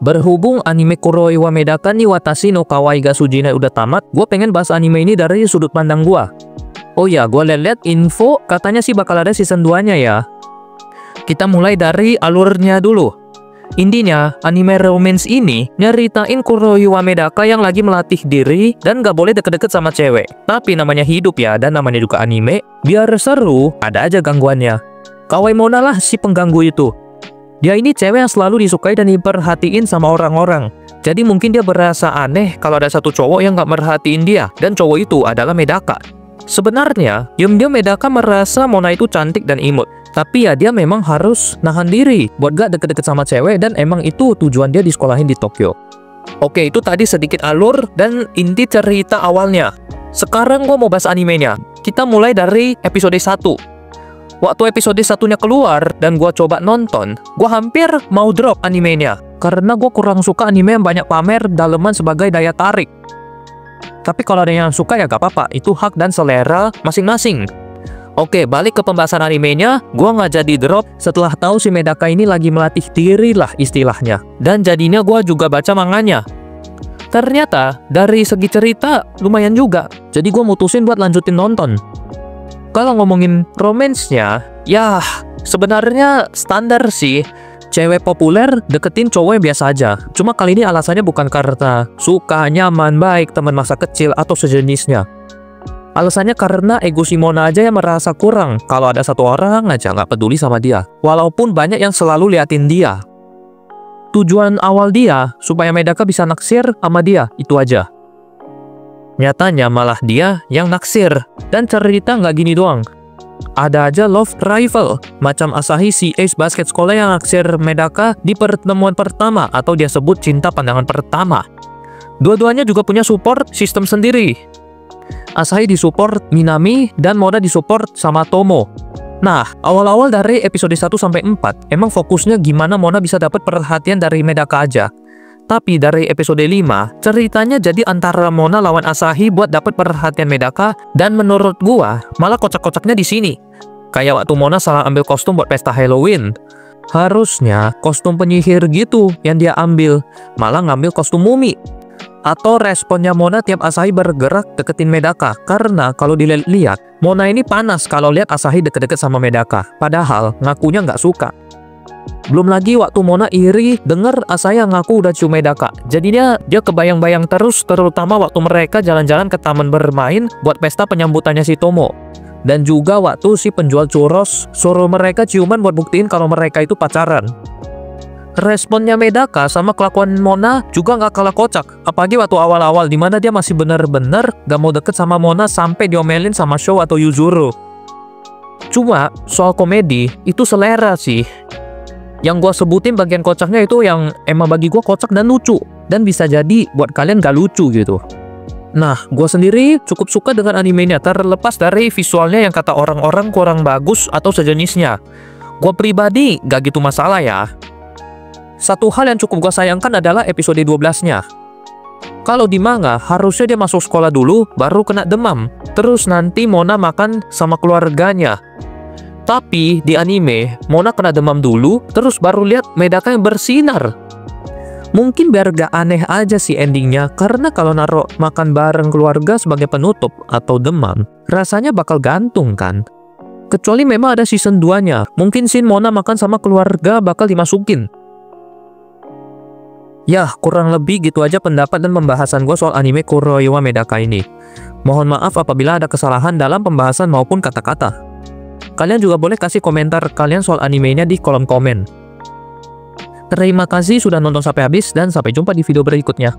Berhubung anime Kuroi wa Medaka ni Watashi no Kawaii ga Sujinai udah tamat, gue pengen bahas anime ini dari sudut pandang gue. Oh ya, gue liat-liat info, katanya sih bakal ada season 2-nya ya. Kita mulai dari alurnya dulu. Intinya, anime romance ini nyeritain Kuroi wa Medaka yang lagi melatih diri dan gak boleh deket-deket sama cewek. Tapi namanya hidup ya, dan namanya juga anime, biar seru, ada aja gangguannya. Kawaii Mona lah si pengganggu itu. Dia ini cewek yang selalu disukai dan diperhatiin sama orang-orang. Jadi mungkin dia berasa aneh kalau ada satu cowok yang gak merhatiin dia, dan cowok itu adalah Medaka. Sebenarnya, diam-diam Medaka merasa Mona itu cantik dan imut. Tapi ya dia memang harus nahan diri buat gak deket-deket sama cewek, dan emang itu tujuan dia disekolahin di Tokyo. Oke, itu tadi sedikit alur dan inti cerita awalnya. Sekarang gua mau bahas animenya. Kita mulai dari episode 1. Waktu episode satunya keluar dan gua coba nonton, gua hampir mau drop animenya. Karena gua kurang suka anime yang banyak pamer daleman sebagai daya tarik. Tapi kalau ada yang suka ya gak apa-apa, itu hak dan selera masing-masing. Oke, balik ke pembahasan animenya, gua nggak jadi drop setelah tahu si Medaka ini lagi melatih diri lah istilahnya. Dan jadinya gua juga baca manganya. Ternyata dari segi cerita lumayan juga, jadi gua mutusin buat lanjutin nonton. Kalau ngomongin romance-nya, ya sebenarnya standar sih. Cewek populer deketin cowok yang biasa aja. Cuma kali ini alasannya bukan karena suka, nyaman, baik, teman masa kecil, atau sejenisnya. Alasannya karena ego si Mona aja yang merasa kurang kalau ada satu orang aja nggak peduli sama dia. Walaupun banyak yang selalu liatin dia. Tujuan awal dia supaya Medaka bisa naksir sama dia, itu aja. Nyatanya malah dia yang naksir. Dan cerita nggak gini doang. Ada aja love rival, macam Asahi si ace basket sekolah yang naksir Medaka di pertemuan pertama, atau dia sebut cinta pandangan pertama. Dua-duanya juga punya support sistem sendiri. Asahi disupport Minami dan Mona disupport sama Tomo. Nah, awal-awal dari episode 1 sampai 4 emang fokusnya gimana Mona bisa dapat perhatian dari Medaka aja. Tapi dari episode 5, ceritanya jadi antara Mona lawan Asahi buat dapat perhatian Medaka, dan menurut gua malah kocak-kocaknya di sini. Kayak waktu Mona salah ambil kostum buat pesta Halloween. Harusnya kostum penyihir gitu yang dia ambil, malah ngambil kostum mumi. Atau responnya Mona tiap Asahi bergerak deketin Medaka, karena kalau dilihat Mona ini panas kalau lihat Asahi deket-deket sama Medaka, padahal ngakunya nggak suka. Belum lagi waktu Mona iri denger Asahi ngaku udah cium Medaka. Jadinya dia kebayang-bayang terus, terutama waktu mereka jalan-jalan ke taman bermain buat pesta penyambutannya si Tomo. Dan juga waktu si penjual churros suruh mereka ciuman buat buktiin kalau mereka itu pacaran. Responnya Medaka sama kelakuan Mona juga nggak kalah kocak. Apalagi waktu awal-awal dimana dia masih bener-bener gak mau deket sama Mona sampai diomelin sama Show atau Yuzuru. Cuma soal komedi itu selera sih. Yang gue sebutin bagian kocaknya itu yang emang bagi gue kocak dan lucu. Dan bisa jadi buat kalian gak lucu gitu. Nah, gue sendiri cukup suka dengan animenya, terlepas dari visualnya yang kata orang-orang kurang bagus atau sejenisnya. Gue pribadi gak gitu masalah ya. Satu hal yang cukup gue sayangkan adalah episode 12-nya. Kalau di manga, harusnya dia masuk sekolah dulu, baru kena demam. Terus nanti Mona makan sama keluarganya. Tapi di anime, Mona kena demam dulu, terus baru lihat Medaka yang bersinar. Mungkin biar gak aneh aja sih endingnya, karena kalau naruh makan bareng keluarga sebagai penutup atau demam, rasanya bakal gantung kan. Kecuali memang ada season 2-nya, mungkin scene Mona makan sama keluarga bakal dimasukin. Ya, kurang lebih gitu aja pendapat dan pembahasan gue soal anime Kuroi wa Medaka ini. Mohon maaf apabila ada kesalahan dalam pembahasan maupun kata-kata. Kalian juga boleh kasih komentar kalian soal animenya di kolom komen. Terima kasih sudah nonton sampai habis dan sampai jumpa di video berikutnya.